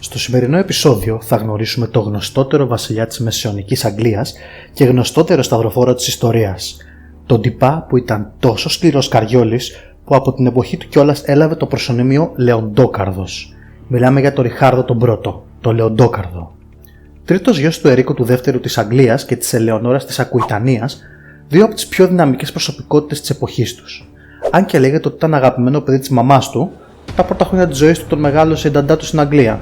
Στο σημερινό επεισόδιο θα γνωρίσουμε το γνωστότερο βασιλιά της Μεσαιωνικής Αγγλίας και γνωστότερο σταυροφόρο της ιστορίας. Τον τυπά που ήταν τόσο σκληρός καριόλης που από την εποχή του κιόλας έλαβε το προσωνύμιο Λεοντόκαρδος. Μιλάμε για τον Ριχάρδο τον Πρώτο, τον Λεοντόκαρδο. Τρίτος γιος του Ερίκου του Δεύτερου της Αγγλίας και της Ελεονόρας της Ακουιτανίας, δύο από τις πιο δυναμικές προσωπικότητες της εποχής τους. Αν και λέγεται ότι ήταν αγαπημένο παιδί της μαμάς του, τα πρώτα χρόνια της ζωής του τον μεγάλωσε η νταντά του στην Αγγλία.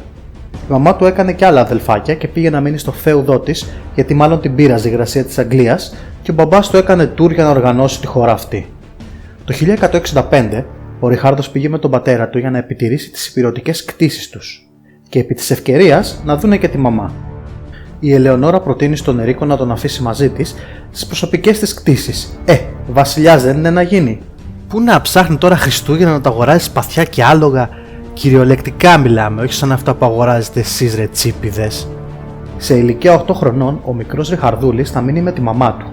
Η μαμά του έκανε και άλλα αδελφάκια και πήγε να μείνει στο φέουδό της, γιατί μάλλον την πείραζε η υγρασία της Αγγλίας, και ο μπαμπάς του έκανε τουρ για να οργανώσει τη χώρα αυτή. Το 1165 ο Ριχάρδος πήγε με τον πατέρα του για να επιτηρήσει τις ηπειρωτικές κτήσεις τους, και επί της ευκαιρίας να δούνε και τη μαμά. Η Ελεονόρα προτείνει στον Ερίκο να τον αφήσει μαζί της στις προσωπικές της κτήσεις. Βασιλιάς δεν είναι να γίνει. Πού να ψάχνει τώρα Χριστούγεννα να τα αγοράζει σπαθιά και άλογα? Κυριολεκτικά μιλάμε, όχι σαν αυτά που αγοράζετε εσείς ρε τσίπηδες. Σε ηλικία 8 χρονών, ο μικρός Ριχαρδούλης θα μείνει με τη μαμά του.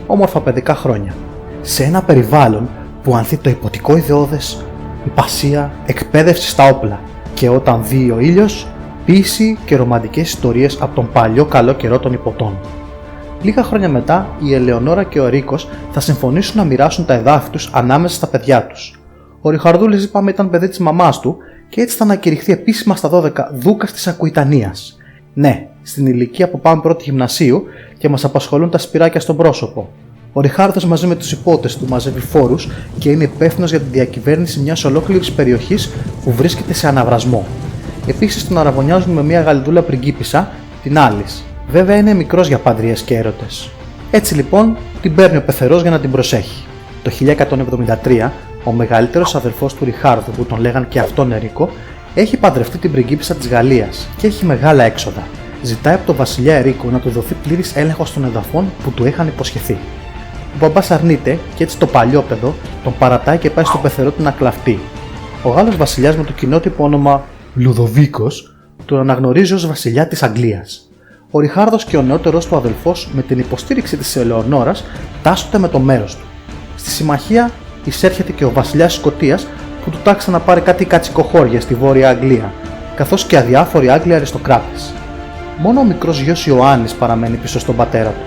Όμορφα παιδικά χρόνια. Σε ένα περιβάλλον που ανθεί το υποτικό ιδεώδες, υπασία, εκπαίδευση στα όπλα, και όταν δει ο ήλιος, ποίηση και ρομαντικές ιστορίες από τον παλιό καλό καιρό των υποτών. Λίγα χρόνια μετά, η Ελεονόρα και ο Ερίκος θα συμφωνήσουν να μοιράσουν τα εδάφη τους ανάμεσα στα παιδιά τους. Ο Ριχαρδούλης, είπαμε, ήταν παιδί της μαμάς του και έτσι θα ανακηρυχθεί επίσημα στα 12 δούκας της Ακουιτανίας. Ναι, στην ηλικία που πάμε πρώτη γυμνασίου και μας απασχολούν τα σπυράκια στον πρόσωπο. Ο Ριχάρδος μαζί με τους υπότες του μαζεύει φόρους και είναι υπεύθυνος για τη διακυβέρνηση μιας ολόκληρης περιοχής που βρίσκεται σε αναβρασμό. Επίσης τον αραβωνιάζουν με μια γαλιδούλα πριγκίπισσα, την Άλις. Βέβαια είναι μικρός για παντρίες και έρωτες. Έτσι λοιπόν την παίρνει ο πεθερός για να την προσέχει. Το 1173 ο μεγαλύτερος αδελφός του Ριχάρδου, που τον λέγαν και αυτόν Ερίκο, έχει παντρευτεί την πριγκίπισσα της Γαλλίας και έχει μεγάλα έξοδα. Ζητάει από τον βασιλιά Ερίκο να του δοθεί πλήρης έλεγχος των εδαφών που του είχαν υποσχεθεί. Ο μπαμπάς αρνείται και έτσι το παλιόπαιδο τον παρατάει και πάει στο πεθερό του να κλαφτεί. Ο Γάλλος βασιλιάς με το κοινότυπο όνομα Λουδοβίκος τον αναγνωρίζει ως βασιλιά της Αγγλίας. Ο Ριχάρδος και ο νεότερος του αδελφός, με την υποστήριξη της Ελεονόρας, τάσσονται με το μέρος του. Στη συμμαχία εισέρχεται και ο βασιλιάς της Σκωτίας, που του τάξε να πάρει κάτι κατσικοχώρια στη Βόρεια Αγγλία, καθώς και αδιάφοροι Άγγλοι αριστοκράτες. Μόνο ο μικρός γιος Ιωάννης παραμένει πίσω στον πατέρα του.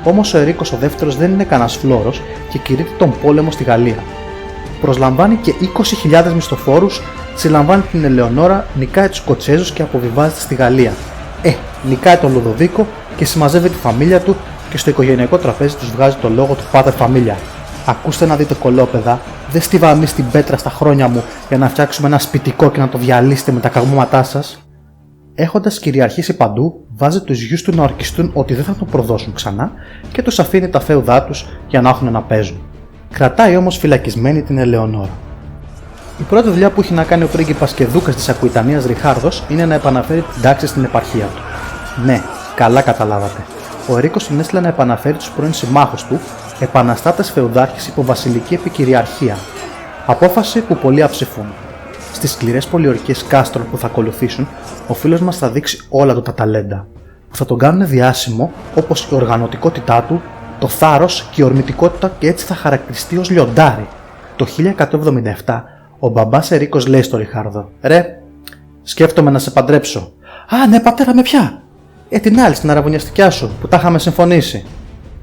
Όμως ο Ερίκος ο δεύτερος δεν είναι κανένας φλόρος και κηρύττει τον πόλεμο στη Γαλλία. Προσλαμβάνει και 20.000 μισθοφόρους, συλλαμβάνει την Ελεονόρα, νικάει τους Σκοτσέζους και αποβιβάζεται στη Γαλλία. Νικάει τον Λουδοβίκο και συμμαζεύει τη φαμίλια του και στο οικογενειακό τραπέζι τους βγάζει το λόγο του Πάτερ Φαμίλια. Ακούστε να δείτε κολόπεδα, δεν στίβα εμείς την πέτρα στα χρόνια μου για να φτιάξουμε ένα σπιτικό και να το διαλύσετε με τα καγμώματά σας. Έχοντας κυριαρχήσει παντού, βάζει τους γιους του να ορκιστούν ότι δεν θα τον προδώσουν ξανά και τους αφήνει τα φέουδά τους για να έχουν να παίζουν. Κρατάει όμως φυλακισμένη την Ελεονόρα. Η πρώτη δουλειά που έχει να κάνει ο πρίγκιπας και δούκας της Ακουιτανίας Ριχάρδος είναι να επαναφέρει την τάξη στην επαρχία του. Ναι, καλά καταλάβατε. Ο Ερίκος τον έστειλε να επαναφέρει τους πρώην συμμάχους του, επαναστάτες φεουδάρχες υπό βασιλική επικυριαρχία. Απόφαση που πολλοί αψηφούν. Στις σκληρές πολιορκίες κάστρων που θα ακολουθήσουν, ο φίλος μας θα δείξει όλα του τα ταλέντα, που θα τον κάνουν διάσημο, όπως η οργανωτικότητά του, το θάρρος και η ορμητικότητα, και έτσι θα χαρακτηριστεί ως λιοντάρι. Το 1177 ο μπαμπάς Ερίκος λέει στο Ριχάρδο: «Ρε, σκέφτομαι να σε παντρέψω». «Α, ναι, πατέρα, με ποια?» Την άλλη, στην αραβωνιαστικιά σου, που τα είχαμε συμφωνήσει».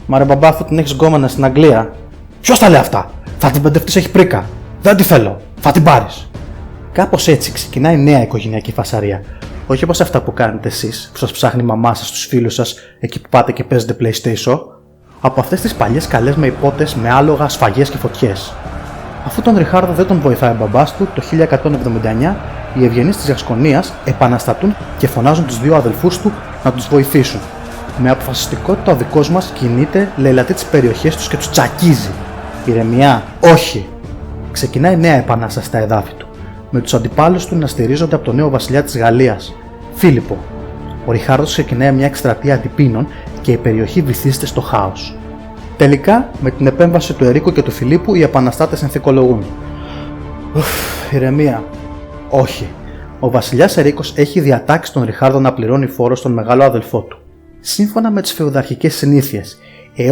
«Μα ρε μπαμπά, αφού την έχεις γκόμενα στην Αγγλία». «Ποιος τα λέει αυτά? Θα την παντρευτείς, έχει πρίκα. Δεν τη θέλω. Θα την πάρεις». Κάπως έτσι ξεκινάει νέα οικογενειακή φασαρία. Όχι όπως αυτά που κάνετε εσείς, που σας ψάχνει η μαμά σας στους φίλους σας εκεί που πάτε και παίζετε PlayStation. Από αυτές τις παλιές καλές με υπότες, με άλογα, σφαγές και φωτιές. Αφού τον Ριχάρδο δεν τον βοηθάει ο μπαμπάς του, το 1179 οι ευγενείς της Γασκονίας επαναστατούν και φωνάζουν τους δύο αδελφούς του να τους βοηθήσουν. Με αποφασιστικότητα ο δικός μας κινείται, λαιλατεί τις περιοχές τους και τους τσακίζει. Ηρεμιά, όχι! Ξεκινάει νέα επανάσταση στα εδάφη του, με τους αντιπάλους του να στηρίζονται από τον νέο βασιλιά της Γαλλίας, Φίλιππο. Ο Ριχάρδος ξεκινάει μια εκστρατεία αντιπίνων και η περιοχή βυθίζεται στο χάος. Τελικά, με την επέμβαση του Ερίκου και του Φιλίππου, οι επαναστάτες ενθηκολογούν. Ηρεμία. Όχι. Ο βασιλιάς Ερίκος έχει διατάξει τον Ριχάρδο να πληρώνει φόρο στον μεγάλο αδελφό του. Σύμφωνα με τις φεουδαρχικές συνήθειες,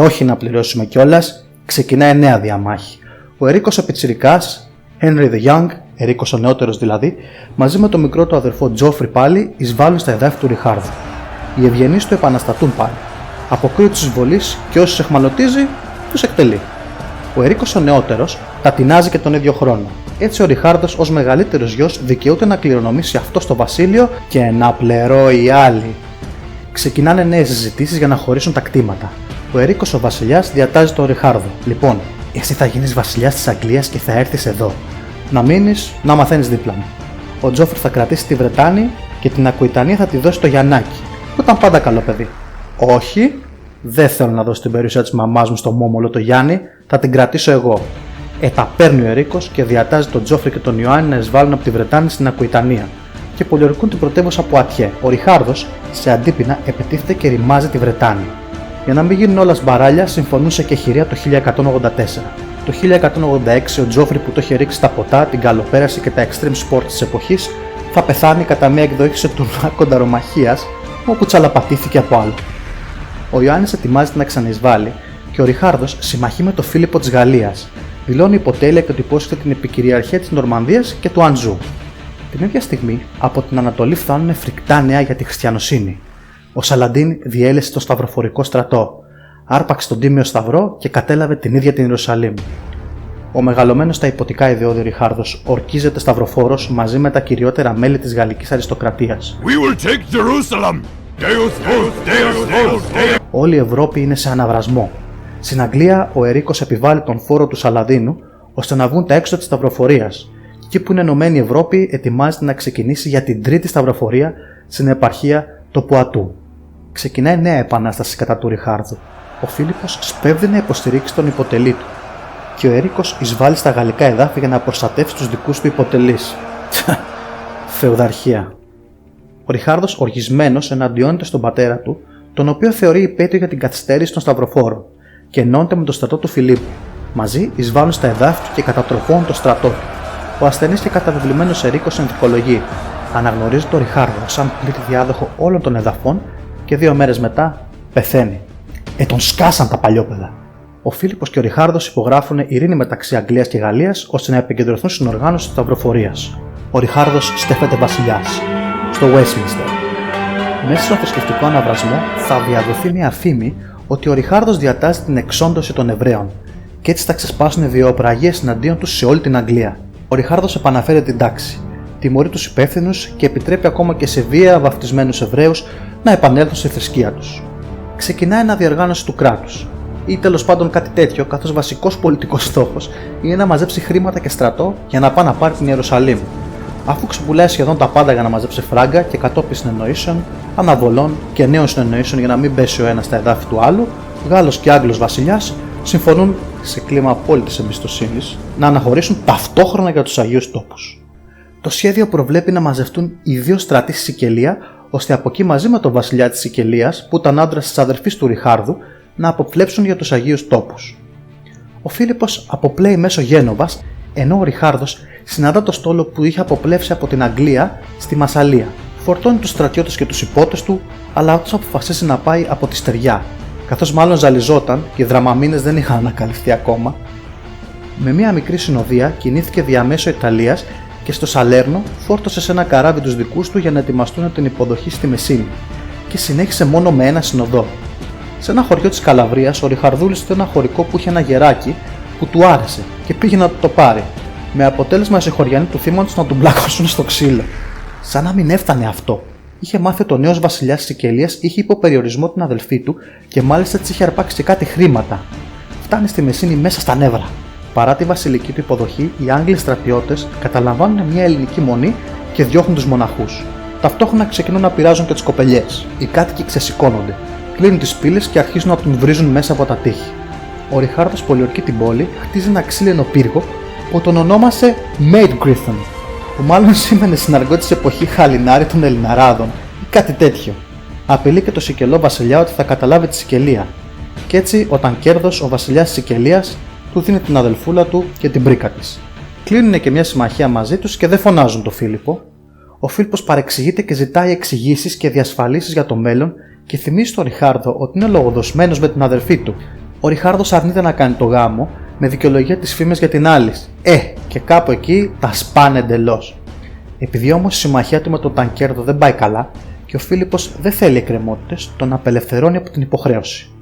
όχι να πληρώσουμε κιόλας, ξεκινάει νέα διαμάχη. Ο Ερίκος ο πιτσιρικάς, Henry the Young, Ερίκος ο νεότερος δηλαδή, μαζί με τον μικρό του αδερφό Τζόφρι πάλι εισβάλλουν στα εδάφη του Ριχάρδου. Οι ευγενείς του επαναστατούν πάλι. Αποκρούει τους εισβολείς και όσους εχμαλωτίζει, τους εκτελεί. Ο Ερίκος ο νεότερος τα τεινάζει και τον ίδιο χρόνο. Έτσι ο Ριχάρδος ως μεγαλύτερος γιος δικαιούται να κληρονομήσει αυτό στο βασίλειο και να πληρώσει οι άλλοι. Ξεκινάνε νέες συζητήσεις για να χωρίσουν τα κτήματα. Ο Ερίκος ο βασιλιάς διατάζει τον Ριχάρδο. Λοιπόν, εσύ θα γίνεις βασιλιάς της Αγγλίας και θα έρθεις εδώ. Να μείνεις, να μαθαίνεις δίπλα μου. Ο Τζόφρι θα κρατήσει τη Βρετάνη και την Ακουιτανία θα τη δώσει στο Γιαννάκι, που ήταν πάντα καλό παιδί. Όχι, δεν θέλω να δώσω την περιουσία της μαμάς μου στο μόμολο το Γιάννη, θα την κρατήσω εγώ. Τα παίρνει ο Ερίκος και διατάζει τον Τζόφρι και τον Ιωάννη να εισβάλλουν από τη Βρετάνη στην Ακουιτανία και πολιορκούν την πρωτεύουσα Πουατιέ. Ο Ριχάρδος, σε αντίπεινα, επιτίθεται και ρημάζει τη Βρετάνη. Για να μην γίνουν όλα σμπαράλια, συμφωνούν σε κεχηρία το 1184. Το 1186 ο Τζόφρι που το είχε ρίξει στα ποτά, την καλοπέραση και τα extreme sport της εποχής, θα πεθάνει κατά μια εκδοχή σε τουρνουά κονταρομαχίας, όπου τσαλαπατήθηκε από άλλο. Ο Ιωάννης ετοιμάζεται να ξαναεισβάλλει και ο Ριχάρδος συμμαχεί με τον Φίλιππο της Γαλλίας. Δηλώνει υποτέλεια και του υπόσχεται την επικυριαρχία της Νορμανδίας και του Αντζού. Την ίδια στιγμή, από την Ανατολή φτάνουν φρικτά νέα για τη χριστιανοσύνη. Ο Σαλαντίν διέλυσε το σταυροφορικό στρατό, άρπαξε τον Τίμιο Σταυρό και κατέλαβε την ίδια την Ιερουσαλήμ. Ο μεγαλωμένος στα υποτικά ιδεώδη Ριχάρδος ορκίζεται σταυροφόρος μαζί με τα κυριότερα μέλη της γαλλικής αριστοκρατίας. Όλη η Ευρώπη είναι σε αναβρασμό. Στην Αγγλία, ο Ερίκος επιβάλλει τον φόρο του Σαλαδίνου ώστε να βγουν τα έξω της σταυροφορίας. Εκεί που είναι ενωμένη η Ευρώπη, ετοιμάζεται να ξεκινήσει για την τρίτη σταυροφορία στην επαρχία του Πουατού. Ξεκινάει νέα επανάσταση κατά του Ριχάρδου. Ο Φίλιππος σπέβδει να υποστηρίξει τον υποτελή του και ο Ερίκος εισβάλλει στα γαλλικά εδάφη για να προστατεύσει τους δικούς του υποτελείς. Φεουδαρχία. Ο Ριχάρδος οργισμένος εναντιώνεται στον πατέρα του, τον οποίο θεωρεί υπέτειο για την καθυστέρηση των σταυροφόρων, και ενώνεται με τον στρατό του Φιλίππου. Μαζί εισβάλλουν στα εδάφη του και κατατροφώνουν το στρατό του. Ο ασθενής και καταβεβλημένος Ερίκος ενδικολογεί. Αναγνωρίζει τον Ριχάρδο σαν πλήρη διάδοχο όλων των εδαφών και 2 μέρες μετά πεθαίνει. Τον σκάσαν τα παλιόπαιδα. Ο Φίλιππος και ο Ριχάρδος υπογράφουν ειρήνη μεταξύ Αγγλίας και Γαλλίας ώστε να επικεντρωθούν στην οργάνωση της σταυροφορίας. Ο Ριχάρδος στέφεται βασιλιάς στο Westminster. Μέσα στον θρησκευτικό αναβρασμό θα διαδοθεί μια φήμη ότι ο Ριχάρδος διατάζει την εξόντωση των Εβραίων και έτσι θα ξεσπάσουν βιαιοπραγίες εναντίον τους σε όλη την Αγγλία. Ο Ριχάρδος επαναφέρει την τάξη, τιμωρεί τους υπεύθυνους και επιτρέπει ακόμα και σε βία βαφτισμένους Εβραίους να επανέλθουν στη θρησκεία τους. Ξεκινάει αναδιοργάνωση του κράτους, ή τέλος πάντων κάτι τέτοιο, καθώς βασικός πολιτικός στόχος είναι να μαζέψει χρήματα και στρατό για να πάει να πάρει την Ιερουσαλήμ. Αφού ξεπουλάει σχεδόν τα πάντα για να μαζέψει φράγκα και κατόπιν συνεννοήσεων, αναβολών και νέων συνεννοήσεων για να μην πέσει ο ένας στα εδάφη του άλλου, Γάλλος και Άγγλος βασιλιάς συμφωνούν σε κλίμα απόλυτης εμπιστοσύνης να αναχωρήσουν ταυτόχρονα για τους Αγίους Τόπους. Το σχέδιο προβλέπει να μαζευτούν οι 2 στρατοί στη Σικελία, ώστε από εκεί μαζί με τον βασιλιά της Σικελίας, που ήταν άντρας της αδερφής του Ριχάρδου, να αποπλέψουν για τους Αγίους Τόπους. Ο Φίλιππος αποπλέει μέσω Γένοβας, ενώ ο Ριχάρδος συναντά το στόλο που είχε αποπλέψει από την Αγγλία στη Μασσαλία. Φορτώνει τους στρατιώτες και τους υπότες του, αλλά αυτός αποφασίσει να πάει από τη στεριά, καθώς μάλλον ζαλιζόταν και οι δραμαμίνες δεν είχαν ανακαλυφθεί ακόμα. Με μια μικρή συνοδεία κινήθηκε διαμέσω Ιταλίας και στο Σαλέρνο φόρτωσε σε ένα καράβι τους δικούς του για να ετοιμαστούν την υποδοχή στη Μεσίνη και συνέχισε μόνο με ένα συνοδό. Σε ένα χωριό της Καλαβρίας, ο Ριχαρδούλης ήταν ένα χωρικό που είχε ένα γεράκι που του άρεσε και πήγε να το πάρει, με αποτέλεσμα οι συγχωριανοί του θύματος να τον πλάκωσουν στο ξύλο. Σαν να μην έφτανε αυτό, είχε μάθει ότι ο νέος βασιλιάς της Σικελίας είχε υποπεριορισμό την αδελφή του και μάλιστα της είχε αρπάξει και κάτι χρήματα. Φτάνει στη Μεσίνη μέσα στα νεύρα. Παρά τη βασιλική του υποδοχή, οι Άγγλοι στρατιώτες καταλαμβάνουν μια ελληνική μονή και διώχνουν τους μοναχούς. Ταυτόχρονα ξεκινούν να πειράζουν και τις κοπελιές. Οι κάτοικοι ξεσηκώνονται, κλείνουν τις πύλες και αρχίζουν να τον βρίζουν μέσα από τα τείχη. Ο Ριχάρδος πολιορκεί την πόλη, χτίζει ένα ξύλινο πύργο που τον ονόμασε Maid Griffin, που μάλλον σήμαινε στην αργό της εποχή χαλινάρι των Ελληναράδων ή κάτι τέτοιο. Απειλεί και το Σικελό βασιλιά ότι θα καταλάβει τη Σικελία. Κι έτσι, όταν κέρδος, ο βασιλιάς της Σικελίας του δίνει την αδελφούλα του και την πρίκα της. Κλείνουν και μια συμμαχία μαζί τους και δεν φωνάζουν τον Φίλιππο. Ο Φίλιππος παρεξηγείται και ζητάει εξηγήσεις και διασφαλίσεις για το μέλλον και θυμίζει στον Ριχάρδο ότι είναι λογοδοσμένος με την αδελφή του. Ο Ριχάρδος αρνείται να κάνει το γάμο με δικαιολογία τις φήμες για την Άλις. Και κάπου εκεί τα σπάνε εντελώς. Επειδή όμως η συμμαχία του με τον Τανκέρδο δεν πάει καλά και ο Φίλιππος δεν θέλει εκκρεμότητες, τον απελευθερώνει από την υποχρέωση.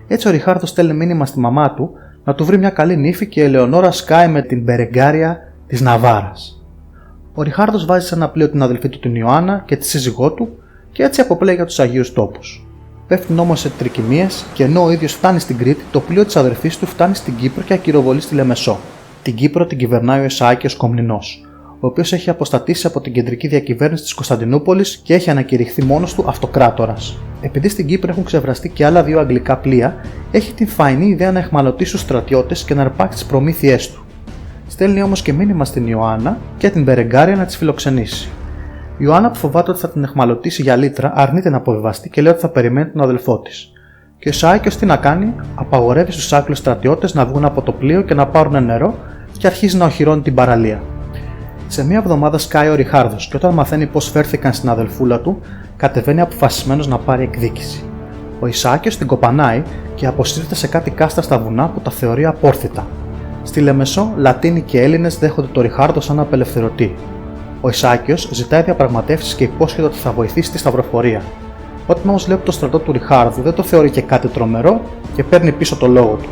Έτσι ο Ριχάρδος στέλνει μήνυμα στη μαμά του να του βρει μια καλή νύφη και η Ελεονόρα σκάει με την Μπερεγκάρια της Ναβάρας. Ο Ριχάρδος βάζει σε ένα πλοίο την αδελφή του την Ιωάννα και τη σύζυγό του και έτσι αποπλέει για τους Αγίους Τόπους. Πέφτουν όμως σε τρικυμίες και ενώ ο ίδιος φτάνει στην Κρήτη, το πλοίο της αδερφής του φτάνει στην Κύπρο και ακυροβολεί στη Λεμεσό. Την Κύπρο την κυβερνάει ο Ισαάκιος Κομνηνός, ο οποίος έχει αποστατήσει από την κεντρική διακυβέρνηση της Κωνσταντινούπολης και έχει ανακηρυχθεί μόνος του αυτοκράτορας. Επειδή στην Κύπρο έχουν ξεβραστεί και άλλα δύο αγγλικά πλοία, έχει την φαϊνή ιδέα να εχμαλωτήσει τους στρατιώτες και να αρπάξει τις προμήθειές του. Στέλνει όμως και μήνυμα στην Ιωάννα και την Μπερεγκάρια να τις φιλοξενήσει. Η Ιωάννα, που φοβάται ότι θα την εχμαλωτήσει για λίτρα, αρνείται να αποβιβαστεί και λέει ότι θα περιμένει τον αδελφό της. Και ο Ισαάκιος τι να κάνει, απαγορεύει στους Άγγλους στρατιώτες να βγουν από το πλοίο και να πάρουν νερό και αρχίζει να οχυρώνει την παραλία. Σε μία εβδομάδα σκάει ο Ριχάρδος και όταν μαθαίνει πώς φέρθηκαν στην αδελφούλα του, κατεβαίνει αποφασισμένος να πάρει εκδίκηση. Ο Ισαάκιος την κοπανάει και αποσύρεται σε κάτι κάστρα στα βουνά που τα θεωρεί απόρθητα. Στη Λεμεσό, Λατίνοι και Έλληνες δέχονται τον Ριχάρδο σαν απελευθερωτή. Ο Ισαάκιος ζητάει διαπραγματεύσεις και υπόσχεται ότι θα βοηθήσει τη σταυροφορία. Όταν όμως βλέπει το στρατό του Ριχάρδου, δεν το θεωρεί και κάτι τρομερό και παίρνει πίσω το λόγο του.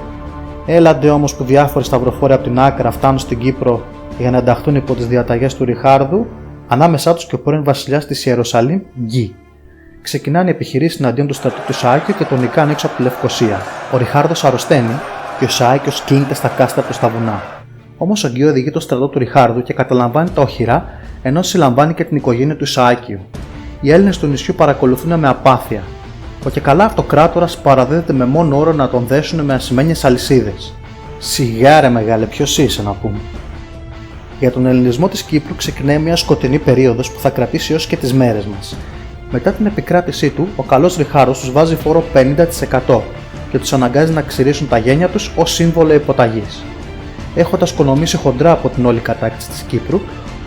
Έλαντε όμως που διάφοροι σταυροφόροι από την Άκρα φτάνουν στην Κύπρο για να ενταχθούν υπό τις διαταγές του Ριχάρδου, ανάμεσά τους και ο πρώην βασιλιάς της Ιερουσαλήμ, Γκί. Ξεκινάνε οι επιχειρήσεις εναντίον του στρατού του Ισαάκιου και τον νικάνε έξω από τη Λευκοσία. Ο Ριχάρδος αρρωσταίνει και ο Ισαάκιος κλείνεται στα κάστρα προς τα βουνά. Όμως ο Γκί οδηγεί το στρατό του Ριχάρδου και καταλαμβάνει τα οχυρά, ενώ συλλαμβάνει και την οικογένεια του Ισαάκιου. Οι Έλληνες του νησιού παρακολουθούν με απάθεια. Ο και καλά αυτοκράτορας παραδίδεται με μόνο όρο να τον δέσουν με ασημένιες αλυσίδες. Σιγά ρε μεγάλε, ποιος είσαι να πούμε. Για τον ελληνισμό της Κύπρου ξεκινάει μια σκοτεινή περίοδος που θα κρατήσει έως και τις μέρες μας. Μετά την επικράτησή του, ο καλός Ριχάρδος τους βάζει φόρο 50% και τους αναγκάζει να ξηρίσουν τα γένια τους ως σύμβολο υποταγής. Έχοντας οικονομήσει χοντρά από την όλη κατάκτηση της Κύπρου,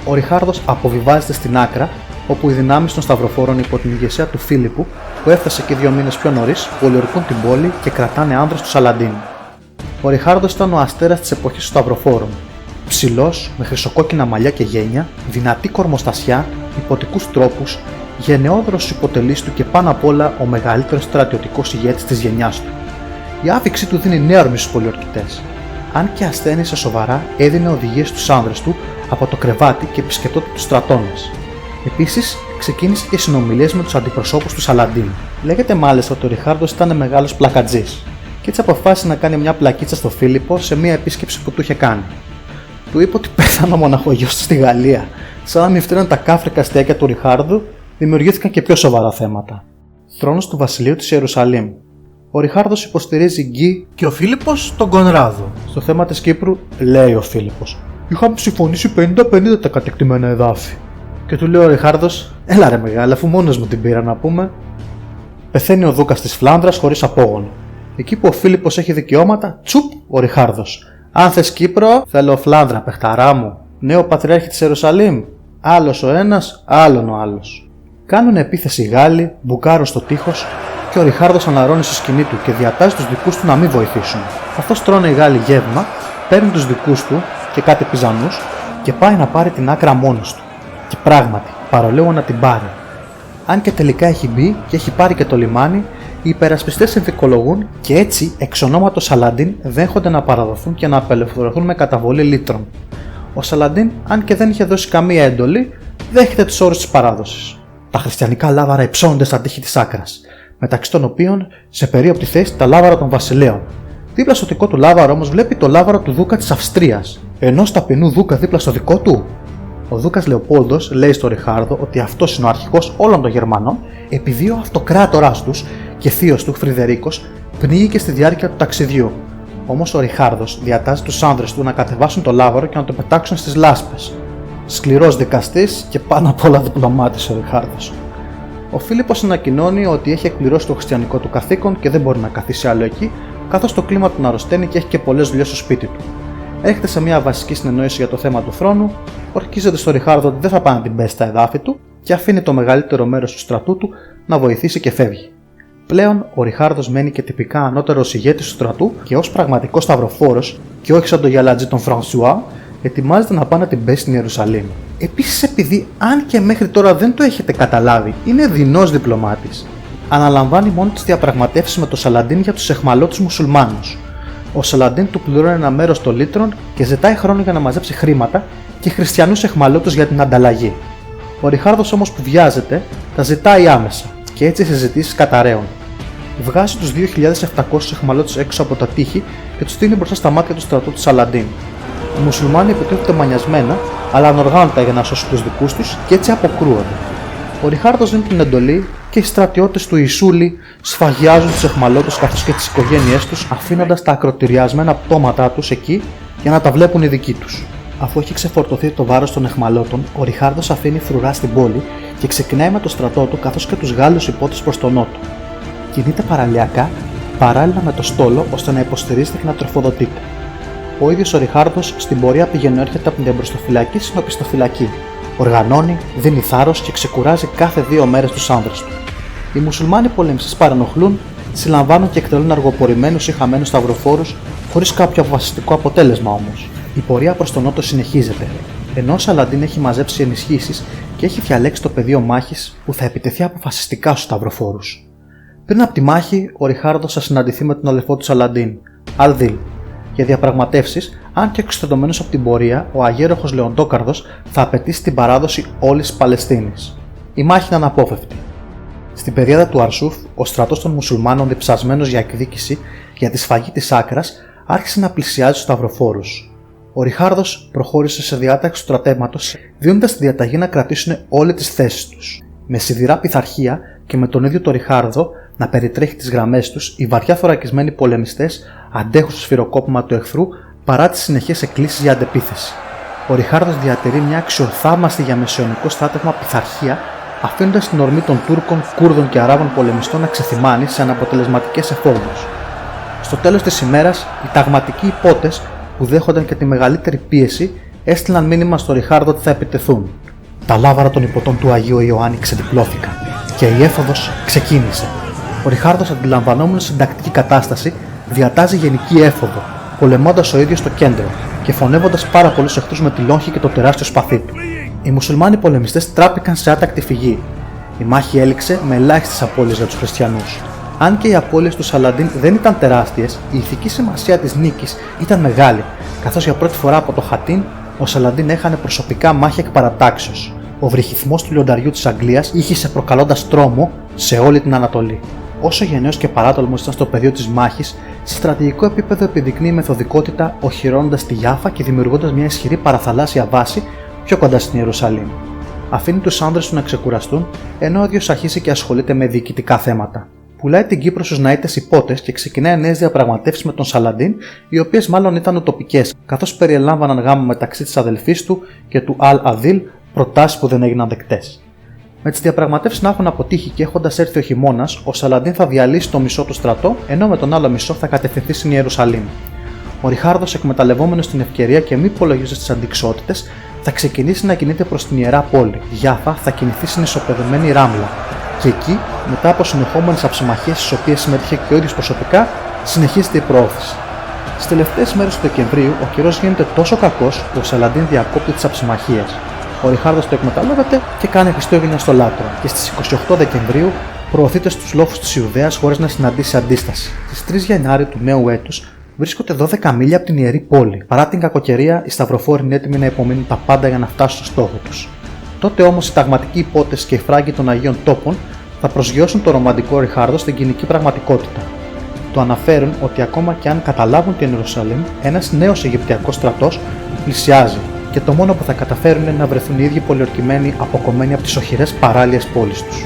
ο Ριχάρδος αποβιβάζεται στην Άκρα, όπου οι δυνάμεις των Σταυροφόρων υπό την ηγεσία του Φίλιππου, που έφτασε και 2 μήνες πιο νωρίς, πολιορκούν την πόλη και κρατάνε άνδρες του Σαλαντίν. Ο Ριχάρδος ήταν ο αστέρας της εποχής των Σταυροφόρων. Ψηλός, με χρυσοκόκκινα μαλλιά και γένια, δυνατή κορμοστασιά, υποτικούς τρόπους, γενναιόδωρος στους υποτελείς του και πάνω απ' όλα ο μεγαλύτερος στρατιωτικός ηγέτης της γενιάς του. Η άφιξή του δίνει νέα ορμή στους πολιορκητές. Αν και ασθένησε σοβαρά, έδινε οδηγίες στους άνδρες του από το κρεβάτι και επισκεπτόταν τους στρατώνες. Επίσης, ξεκίνησε και συνομιλίες με τους αντιπροσώπους του Σαλαντίν. Λέγεται μάλιστα ότι ο Ριχάρδος ήταν μεγάλος πλακατζής, και έτσι αποφάσισε να κάνει μια πλακίτσα στο Φίλιππο σε μια επίσκεψη που του είχε κάνει. Του είπε ότι πέθανε ο μοναχογιός του στη Γαλλία. Σαν να μην φταίναν τα κάφρικα αστεία του Ριχάρδου, δημιουργήθηκαν και πιο σοβαρά θέματα. Θρόνος του βασιλείου της Ιερουσαλήμ. Ο Ριχάρδος υποστηρίζει Γκί και ο Φίλιππος τον Κονράδο. Στο θέμα της Κύπρου, λέει ο Φίλιππος: είχαμε συμφωνήσει 50-50 τα κατεκτημένα εδάφη. Και του λέει ο Ριχάρδος: έλα ρε μεγάλα, αφού μόνος μου την πήρα να πούμε. Πεθαίνει ο Δούκας της Φλάνδρας χωρίς απόγονο. Εκεί που ο Φίλιππος έχει δικαιώματα, τσουπ, ο Ριχάρδος: αν θες Κύπρο, θέλω Φλάνδρα, παιχταρά μου. Νέο πατριάρχη της Ιερουσαλήμ. Άλλος ο ένας, άλλον ο άλλος. Κάνουν επίθεση οι Γάλλοι, μπουκάρουν στο τείχος και ο Ριχάρδος αναρρώνει στη σκηνή του και διατάζει τους δικούς του να μην βοηθήσουν. Καθώς τρώνε οι Γάλλοι γεύμα, παίρνει τους δικούς του και κάτι πιζανούς και πάει να πάρει την Άκρα μόνος του. Και πράγματι, παρολίγο να την πάρει. Αν και τελικά έχει μπει και έχει πάρει και το λιμάνι, οι υπερασπιστές ενδικολογούν και έτσι εξ ονόματος Σαλαντίν δέχονται να παραδοθούν και να απελευθερωθούν με καταβολή λίτρων. Ο Σαλαντίν, αν και δεν είχε δώσει καμία έντολη, δέχεται τους όρους της παράδοσης. Τα χριστιανικά λάβαρα υψώνονται στα τείχη της Άκρας, μεταξύ των οποίων σε περίοπτη θέση τα λάβαρα των βασιλέων. Δίπλα στο δικό του λάβαρο όμως βλέπει το λάβαρο του Δούκα της Αυστρίας, ενός ταπεινού Δούκα δίπλα στο δικό του. Ο Δούκας Λεοπόλδος λέει στο Ριχάρδο ότι αυτός είναι ο αρχηγός όλων των Γερμανών, επειδή ο αυτοκράτορας τους και θείος του Φρυδερίκος πνίγηκε στη διάρκεια του ταξιδιού. Όμως ο Ριχάρδος διατάζει τους άνδρες του να κατεβάσουν το λάβαρο και να το πετάξουν στις λάσπες. Σκληρός δικαστής και πάνω απ' όλα διπλωμάτης ο Ριχάρδος. Ο Φίλιππος ανακοινώνει ότι έχει εκπληρώσει το χριστιανικό του καθήκον και δεν μπορεί να καθίσει άλλο εκεί, καθώς το κλίμα του αρρωσταίνει και έχει και πολλές δουλειές στο σπίτι του. Έρχεται σε μια βασική συνεννόηση για το θέμα του θρόνου, ορκίζεται στο Ριχάρδο ότι δεν θα πάει να την πέσει στα εδάφη του και αφήνει το μεγαλύτερο μέρος του στρατού του να βοηθήσει και φεύγει. Πλέον ο Ριχάρδος μένει και τυπικά ανώτερος ηγέτης του στρατού και ως πραγματικός σταυροφόρος, και όχι σαν τον γυαλάτζι τον Φρανσουά, ετοιμάζεται να πάει να την πέσει στην Ιερουσαλήμ. Επίσης, επειδή αν και μέχρι τώρα δεν το έχετε καταλάβει, είναι δεινός διπλωμάτης. Αναλαμβάνει μόνο τις διαπραγματεύσεις με τον Σαλαντίν για τους αιχμαλώτους μουσουλμάνους. Ο Σαλαντίν του πληρώνει ένα μέρος των λίτρων και ζητάει χρόνο για να μαζέψει χρήματα και χριστιανούς αιχμαλώτους για την ανταλλαγή. Ο Ριχάρδος όμως που βιάζεται, τα ζητάει άμεσα και έτσι οι συζητήσεις καταραίουν. Βγάζει τους 2.700 αιχμαλώτους έξω από τα τείχη και τους στείλει μπροστά στα μάτια του στρατού του Σαλαντίν. Οι μουσουλμάνοι επιτρέπονται μανιασμένα, αλλά ανοργάνωτα για να σώσουν τους δικούς τους και έτσι αποκρούονται. Ο Ριχάρδος δίνει την εντολή και οι στρατιώτες του Ισούλη σφαγιάζουν τους αιχμαλώτους καθώς και τις οικογένειές τους, αφήνοντας τα ακροτηριασμένα πτώματά τους εκεί για να τα βλέπουν οι δικοί τους. Αφού έχει ξεφορτωθεί το βάρος των αιχμαλώτων, ο Ριχάρδος αφήνει φρουρά στην πόλη και ξεκινάει με το στρατό του καθώς και τους Γάλλους υπότες προς τον νότο. Κινείται παραλιακά, παράλληλα με το στόλο, ώστε να υποστηρίζεται και να τροφοδοτείται. Ο ίδιος ο Ριχάρδος στην πορεία πηγαίνει έρχεται από την εμπροστοφυλακή στην οπισθοφυλακή. Οργανώνει, δίνει θάρρος και ξεκουράζει κάθε 2 μέρες τους άνδρες του. Οι μουσουλμάνοι πολεμιστές παρενοχλούν, συλλαμβάνουν και εκτελούν αργοπορημένους ή χαμένους σταυροφόρους, χωρίς κάποιο αποφασιστικό αποτέλεσμα όμως. Η πορεία προς τον νότο συνεχίζεται, ενώ ο Σαλαντίν έχει μαζέψει ενισχύσεις και έχει διαλέξει το πεδίο μάχης που θα επιτεθεί αποφασιστικά στους σταυροφόρους. Πριν από τη μάχη, ο Ριχάρδος θα συναντηθεί με τον αδελφό του Σαλαντίν, Αλδίλ, για διαπραγματεύσεις, αν και εξουσιοδομένος από την πορεία, ο αγέροχος Λεοντόκαρδος θα απαιτήσει την παράδοση όλης της Παλαιστίνης. Η μάχη είναι αναπόφευκτη. Στην περίοδο του Αρσούφ, ο στρατός των μουσουλμάνων, διψασμένος για εκδίκηση για τη σφαγή της Άκρας, άρχισε να πλησιάζει τους σταυροφόρους. Ο Ριχάρδος προχώρησε σε διάταξη του στρατεύματος, δίνοντας τη διαταγή να κρατήσουν όλες τις θέσεις τους. Με σιδηρά πειθαρχία και με τον ίδιο τον Ριχάρδο να περιτρέχει τις γραμμές τους, οι βαριά θωρακισμένοι πολεμιστές αντέχουν στο σφυροκόπημα του εχθρού παρά τις συνεχείς εκκλήσεις για αντεπίθεση. Ο Ριχάρδος διατηρεί μια αξιοθαύμαστη για μεσαιωνικό στράτευμα πειθαρχία, αφήνοντας την ορμή των Τούρκων, Κούρδων και Αράβων πολεμιστών να ξεθυμάνει σε αναποτελεσματικές εφόδους. Στο τέλος της ημέρας, οι ταγματικοί υπότες που δέχονταν και τη μεγαλύτερη πίεση έστειλαν μήνυμα στο Ριχάρδο ότι θα επιτεθούν. Τα λάβαρα των υποτών του Αγίου Ιωάννη ξεδιπλώθηκαν και η έφοδος ξεκίνησε. Ο Ριχάρδος, αντιλαμβανόμενος συντακτική κατάσταση, διατάζει γενική έφοδο, πολεμώντας ο ίδιος στο κέντρο και φωνεύοντας πάρα πολλούς εχθρούς με τη λόγχη και το τεράστιο σπαθί του. Οι μουσουλμάνοι πολεμιστές τράπηκαν σε άτακτη φυγή. Η μάχη έληξε με ελάχιστες απώλειες για τους χριστιανούς. Αν και οι απώλειες του Σαλαντίν δεν ήταν τεράστιες, η ηθική σημασία της νίκης ήταν μεγάλη, καθώς για πρώτη φορά από το Χατίν ο Σαλαντίν έχανε προσωπικά μάχη εκ παρατάξεως. Ο βρυχυθμός του λιονταριού της Αγγλίας ήχησε προκαλώντας τρόμο σε όλη την Ανατολή. Όσο γενναίος και παράτολμος ήταν στο πεδίο της μάχης, σε στρατηγικό επίπεδο επιδεικνύει μεθοδικότητα, οχυρώνοντας τη Γιάφα και δημιουργώντας μια ισχυρή παραθαλάσσια βάση πιο κοντά στην Ιερουσαλήμ. Αφήνει τους άνδρες του να ξεκουραστούν, ενώ ο ίδιος αρχίζει και ασχολείται με διοικητικά θέματα. Πουλάει την Κύπρο στους Ναΐτες υπότες και ξεκινάει νέες διαπραγματεύσεις με τον Σαλαντίν, οι οποίες μάλλον ήταν ουτοπικές, καθώς περιελάμβαναν γάμο μεταξύ της αδελφής του και του Αλ-Αδίλ, προτάσεις που δεν έγιναν δεκτές. Με τις διαπραγματεύσεις να έχουν αποτύχει και έχοντας έρθει ο χειμώνας, ο Σαλαντίν θα διαλύσει το μισό του στρατό, ενώ με τον άλλο μισό θα κατευθυνθεί στην Ιερουσαλήμ. Ο Ριχάρδος, εκμεταλλευόμενος την ευκαιρία και μη υπολογίζοντας τις αντιξότητες, θα ξεκινήσει να κινείται προς την ιερά πόλη. Γιάφα θα κινηθεί στην ισοπεδωμένη Ράμλα. Και εκεί, μετά από συνεχόμενες αψημαχίες στις οποίες συμμετείχε και ο ίδιος προσωπικά, συνεχίζεται η προώθηση. Στις τελευταίες μέρες του Δεκεμβρίου, ο καιρός γίνεται τόσο κακός που ο Σαλαντίν διακόπτει τις αψημαχίες. Ο Ριχάρδος το εκμεταλλεύεται και κάνει Χριστούγεννα στο Λάτρο, και στις 28 Δεκεμβρίου προωθείται στους λόφους της Ιουδαίας χωρίς να συναντήσει αντίσταση. Στις 3 Γενάρη του νέου έτους βρίσκονται 12 μίλια από την ιερή πόλη. Παρά την κακοκαιρία, οι σταυροφόροι είναι έτοιμοι να υπομείνουν τα πάντα για να φτάσουν στο στόχο τους. Τότε όμως οι ταγματικοί υπότες και οι φράγκοι των Αγίων Τόπων θα προσγειώσουν το ρομαντικό Ριχάρδο στην κοινική πραγματικότητα. Το αναφέρουν ότι ακόμα και αν καταλάβουν την Ιερουσαλήμ, ένας νέος Αιγυπτιακός στρατός πλησιάζει και το μόνο που θα καταφέρουν είναι να βρεθούν οι ίδιοι πολιορκημένοι αποκομμένοι από τις οχυρές παράλιες πόλεις τους.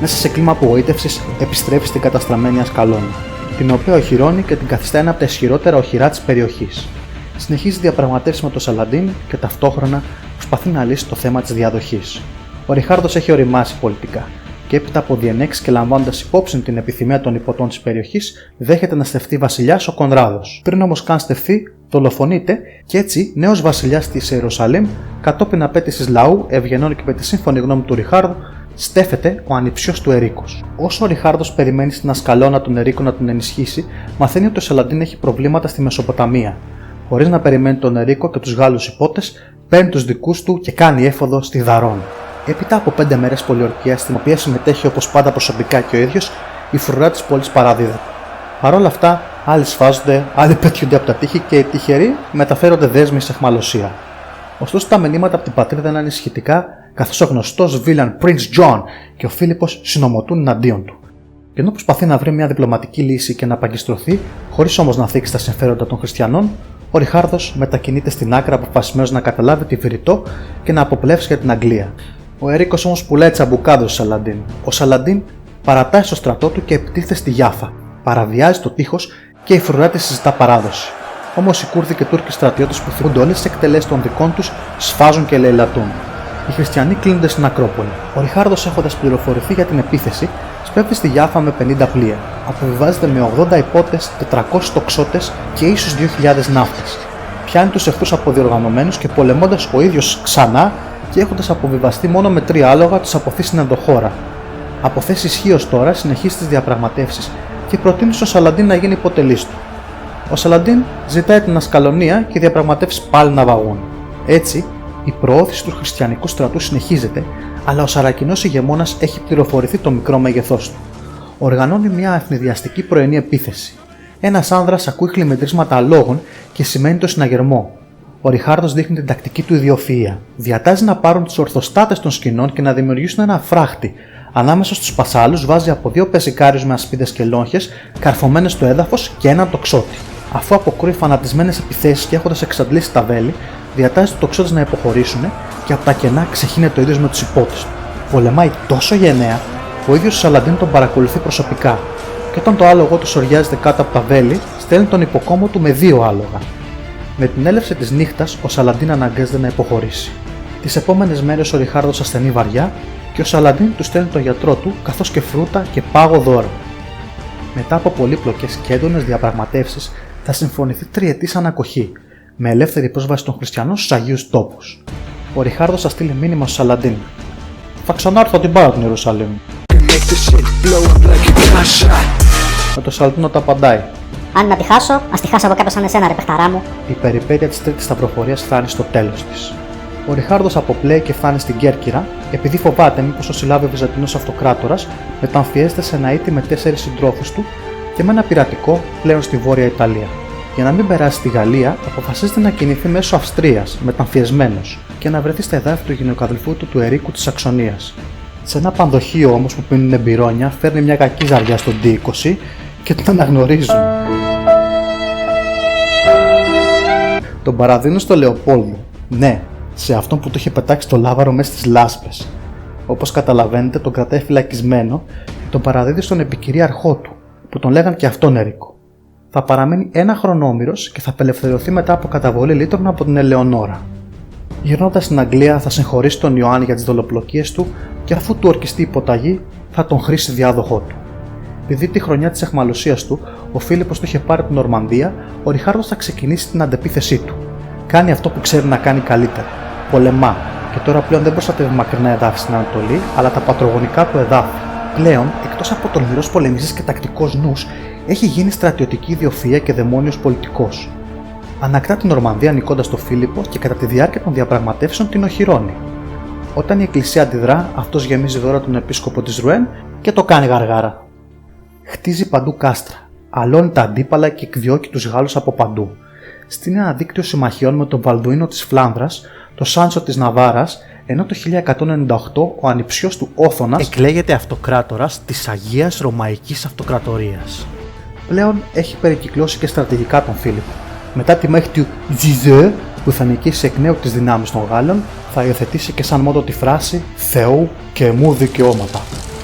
Μέσα σε κλίμα απογοήτευσης επιστρέφει στην καταστραμμένη Ασκαλώνη, την οποία οχυρώνει και την καθιστά ένα από τα ισχυρότερα οχυρά της περιοχής. Συνεχίζει διαπραγματεύσεις με τον Σαλαντίν και ταυτόχρονα προσπαθεί να λύσει το θέμα της διαδοχής. Ο Ριχάρδος έχει οριμάσει πολιτικά και έπειτα από διενέξεις και λαμβάνοντας υπόψη την επιθυμία των υποτών της περιοχής, δέχεται να στεφτεί βασιλιάς ο Κονράδος. Πριν όμως καν στεφθεί, δολοφονείται και έτσι νέος βασιλιάς της Ιερουσαλήμ, κατόπιν απέτησης λαού, ευγενών και με τη σύμφωνη γνώμη του Ριχάρδου, στέφεται ο ανιψιός του Ερίκος. Όσο ο Ριχάρδος περιμένει στην Ασκαλώνα τον Ερίκο να τον ενισχύσει, μαθαίνει ότι ο Σαλαντίν έχει προβλήματα στη Μεσοποταμία. Χωρίς να περιμένει τον Ερίκο και τους Γάλλους υπότες, παίρνει τους δικούς του και κάνει έφοδο στη Δαρών. Έπειτα από 5 μέρες πολιορκίας, στην οποία συμμετέχει όπως πάντα προσωπικά και ο ίδιος, η φρουρά της πόλης παραδίδεται. Παρ' όλα αυτά, άλλοι σφάζονται, άλλοι πετιούνται από τα τείχη και οι τυχεροί μεταφέρονται δέσμοι σε αιχμαλωσία. Ωστόσο, τα μηνύματα από την πατρίδα είναι ανησυχητικά, καθώς ο γνωστός βίλαν Prince John και ο Φίλιππος συνομωτούν εναντίον του. Και ενώ προσπαθεί να βρει μια διπλωματική λύση και να απαγκιστρωθεί, χωρίς όμως να θίξει τα συμφέροντα των χριστιανών, ο Ριχάρδος μετακινείται στην άκρα αποφασισμένος να καταλάβει τη Βηρητό και να αποπλέψει για την Αγγλία. Ο Ερίκος όμως πουλάει τσαμπουκάδες στο Σαλαντίν. Ο Σαλαντίν παρατάσσει στο στρατό του και επιτίθεται στη Γιάφα. Παραβιάζει το τείχος και η φρουρά της συζητά παράδοση. Όμως οι Κούρδοι και Τούρκοι στρατιώτες που θυμούνται όλες τις εκτελέσεις των δικών τους σφάζουν και λαιλατούν. Οι χριστιανοί κλείνονται στην Ακρόπολη. Ο Ριχάρδος, έχοντας πληροφορηθεί για την επίθεση, σπέβδει στη Γιάφα με 50 πλοία. Αποβιβάζεται με 80 υπότες, 400 τοξότες και ίσως 2.000 ναύτες. Πιάνει τους εχθρούς αποδιοργανωμένους και πολεμώντας ο ίδιος ξανά και έχοντας αποβιβαστεί μόνο με 3 άλογα, τους αποθεί στην ενδοχώρα. Από θέση ισχύως τώρα συνεχίζει τις διαπραγματεύσεις και προτείνει στον Σαλαντίν να γίνει υποτελής του. Ο Σαλαντίν ζητάει την Ασκαλονία και οι διαπραγματεύσεις πάλι να βαγούν. Έτσι, η προώθηση του χριστιανικού στρατού συνεχίζεται, αλλά ο Σαρακινός ηγεμόνας έχει πληροφορηθεί το μικρό μέγεθός του. Οργανώνει μια ευνηδιαστική πρωινή επίθεση. Ένας άνδρας ακούει χλιμεντρίσματα αλόγων και σημαίνει το συναγερμό. Ο Ριχάρδος δείχνει την τακτική του ιδιοφυΐα. Διατάζει να πάρουν τους ορθοστάτες των σκηνών και να δημιουργήσουν ένα φράχτη. Ανάμεσα στους πασάλους βάζει από 2 πεζικάριους με ασπίδες και λόγχες, καρφωμένες στο έδαφος και έναν τοξότη. Αφού αποκρούει φανατισμένες επιθέσεις και έχοντας εξαντλήσει τα βέλη, διατάζει τους τοξότες να υποχωρήσουν και από τα κενά ξεχύνεται ο ίδιος με τους υπότες του. Πολεμάει τόσο γενναία που ο ίδιος ο Σαλαντίν τον παρακολουθεί προσωπικά. Και όταν το άλογο του σοριάζεται κάτω από τα βέλη, στέλνει τον υποκόμο του με 2 άλογα. Με την έλευση της νύχτας, ο Σαλαντίν αναγκάζεται να υποχωρήσει. Τις επόμενες μέρες ο Ριχάρδος ασθενεί βαριά και ο Σαλαντίν του στέλνει τον γιατρό του καθώς και φρούτα και πάγο δώρο. Μετά από πολύπλοκες και έντονες διαπραγματεύσεις, θα συμφωνηθεί τριετής ανακοχή, με ελεύθερη πρόσβαση των χριστιανών στους Αγίους Τόπους. Ο Ριχάρδος θα στείλει μήνυμα στο Σαλαντίν: «Θα ξανάρθω την πάρα του Ιερουσαλήμ». Με το Σαλαντίν να τα απαντάει: «Αν να τη χάσω, ας τη χάσω από κάποιος σαν εσένα, ρε παιχταρά μου». Η περιπέτεια της τρίτης σταυροφορίας φτάνει στο τέλος της. Ο Ριχάρδος αποπλέει και φτάνει στην Κέρκυρα, επειδή φοβάται μήπως ο συλλάβει ο Βυζαντινός Αυτοκράτορας μεταμφιέζεται σε ένα ίτι με 4 συντρόφους του και με ένα πειρατικό πλέον στη Βόρεια Ιταλία. Για να μην περάσει στη Γαλλία, αποφασίζεται να κινηθεί μέσω Αυστρίας, μεταμφιεσμένος, και να βρεθεί στα εδάφη του γυναικοαδελφού του του Ερίκου της Σαξονίας. Σε ένα πανδοχείο όμως που πίνουν εμπειρόνια, φέρνει μια κακή ζαριά στον D20 και τον αναγνωρίζουν. Τον παραδίνουν στο Λεοπόλδο. Ναι, σε αυτόν που το είχε πετάξει το λάβαρο μέσα στις λάσπες. Όπως καταλαβαίνετε, τον κρατάει φυλακισμένο και τον παραδίδει στον επικυρίαρχό του, που τον λέγαν και αυτόν Ερίκο. Θα παραμένει 1 χρόνο όμηρος και θα απελευθερωθεί μετά από καταβολή λίτρων από την Ελεονόρα. Γυρνώντας στην Αγγλία, θα συγχωρήσει τον Ιωάννη για τις δολοπλοκίες του και αφού του ορκιστεί υποταγή, θα τον χρήσει διάδοχό του. Επειδή τη χρονιά της αιχμαλωσίας του, ο Φίλιππος του είχε πάρει την Νορμανδία, ο Ριχάρδος θα ξεκινήσει την αντεπίθεσή του. Κάνει αυτό που ξέρει να κάνει καλύτερα. Πολεμά, και τώρα πλέον δεν προστατεύει μακρινά εδάφη στην Ανατολή, αλλά τα πατρογονικά του εδάφη. Πλέον, εκτός από τολμηρός πολεμιστής και τακτικός νους, έχει γίνει στρατιωτική ιδιοφυΐα και δαιμόνιος πολιτικός. Ανακτά την Νορμανδία νικώντας τον Φίλιππο και κατά τη διάρκεια των διαπραγματεύσεων την οχυρώνει. Όταν η Εκκλησία αντιδρά, αυτός γεμίζει δώρα τον επίσκοπο της Ρουέν και το κάνει γαργάρα. Χτίζει παντού κάστρα, αλώνει τα αντίπαλα και εκδιώκει τους Γάλλους από παντού. Στείνει ένα δίκτυο συμμαχιών με τον Βαλντουίνο της Φλάνδρας, τον Σάντσο της Ναβάρας, ενώ το 1198 ο ανιψιός του Όθωνας εκλέγεται αυτοκράτορας της Αγίας Ρωμαϊκής Αυτοκρατορίας. Πλέον έχει περικυκλώσει και στρατηγικά τον Φίλιππο. Μετά τη μάχη του Τζιζέ, που θα νικήσει εκ νέου τις δυνάμεις των Γάλλων, θα υιοθετήσει και σαν μότο τη φράση «Θεού και μου δικαιώματα».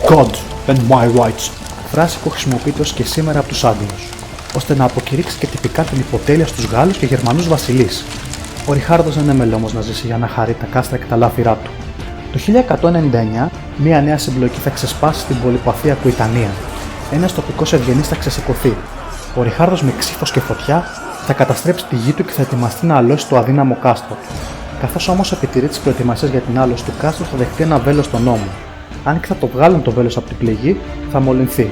God and my rights. Φράση που χρησιμοποιείται ως και σήμερα από τους Άγγλους, ώστε να αποκηρύξει και τυπικά την υποτέλεια στους Γάλλους και Γερμανούς βασιλείς. Ο Ριχάρδος δεν έμελε όμως να ζήσει για να χαρεί τα κάστρα και τα λάφυρά του. Το 1199, μια νέα συμπλοκή θα ξεσπάσει στην πολυπαθή Ακουιτανία. Ένας τοπικός ευγενής θα ξεσηκωθεί. Ο Ριχάρδος με ξύφος και φωτιά θα καταστρέψει τη γη του και θα ετοιμαστεί να αλώσει το αδύναμο κάστρο του. Καθώς όμως επιτηρεί τις προετοιμασίες για την άλωση του κάστρου, θα δεχτεί ένα βέλος στον νόμο. αν και θα το βγάλουν το βέλος από την πληγή, θα μολυνθεί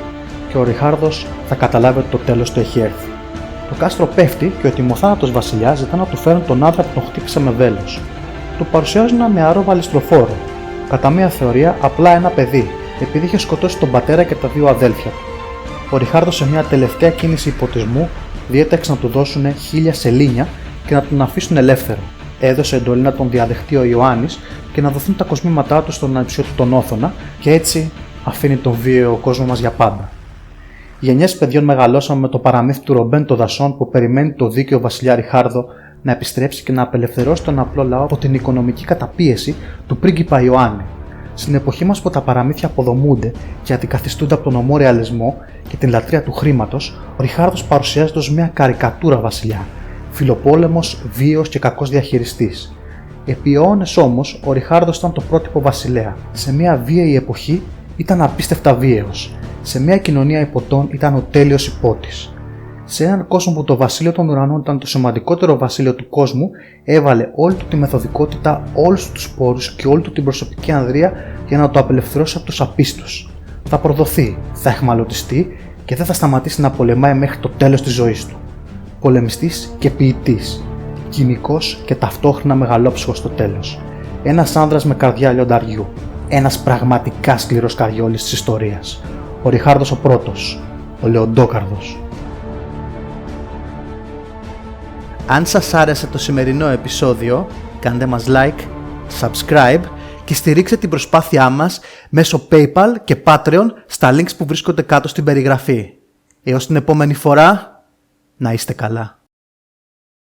και ο Ριχάρδος θα καταλάβει ότι το τέλος του έχει έρθει. Το κάστρο πέφτει και ο ετοιμοθάνατος βασιλιάς ζητά να του φέρουν τον άντρα που τον χτύπησε με βέλος. Του παρουσιάζουν ένα νεαρό βαλιστροφόρο, κατά μία θεωρία απλά ένα παιδί, επειδή είχε σκοτώσει τον πατέρα και τα δύο αδέλφια του. Ο Ριχάρδος, σε μια τελευταία κίνηση υποτισμού, διέταξε να του δώσουν 1000 σελήνια και να τον αφήσουν ελεύθερο. Έδωσε εντολή να τον διαδεχτεί ο Ιωάννης και να δοθούν τα κοσμήματά του στον ανιψιό του τον Όθωνα, και έτσι αφήνει τον βίαιο κόσμο μας για πάντα. Γενιές παιδιών μεγαλώσαμε με το παραμύθι του Ρομπέν των Δασών που περιμένει το δίκαιο βασιλιά Ριχάρδο να επιστρέψει και να απελευθερώσει τον απλό λαό από την οικονομική καταπίεση του πρίγκιπα Ιωάννη. Στην εποχή μας που τα παραμύθια αποδομούνται και αντικαθιστούνται από τον ομό ρεαλισμό και την λατρεία του χρήματος, ο Ριχάρδος παρουσιάζεται ως μια καρικατούρα βασιλιά, φιλοπόλεμος, βίαιος και κακός διαχειριστής. Επί αιώνες όμως, ο Ριχάρδος ήταν το πρότυπο βασιλέα. Σε μια βίαιη εποχή ήταν απίστευτα βίαιος. Σε μια κοινωνία υποτών ήταν ο τέλειος υπότης. Σε έναν κόσμο που το βασίλειο των ουρανών ήταν το σημαντικότερο βασίλειο του κόσμου, έβαλε όλη του τη μεθοδικότητα, όλους τους πόρους και όλη του την προσωπική ανδρεία για να το απελευθερώσει από τους απίστους. Θα προδοθεί, θα εχμαλωτιστεί και δεν θα σταματήσει να πολεμάει μέχρι το τέλος της ζωής του. Πολεμιστής και ποιητής, κοινικός και ταυτόχρονα μεγαλόψυχος στο τέλος. Ένας άνδρας με καρδιά λιονταριού. Ένας πραγματικά σκληρός καριόλης της ιστορίας. Ο Ριχάρδος ο πρώτος, ο Λεοντόκαρδος. Αν σας άρεσε το σημερινό επεισόδιο, κάντε μας like, subscribe και στηρίξτε την προσπάθειά μας μέσω PayPal και Patreon στα links που βρίσκονται κάτω στην περιγραφή. Έως την επόμενη φορά, να είστε καλά.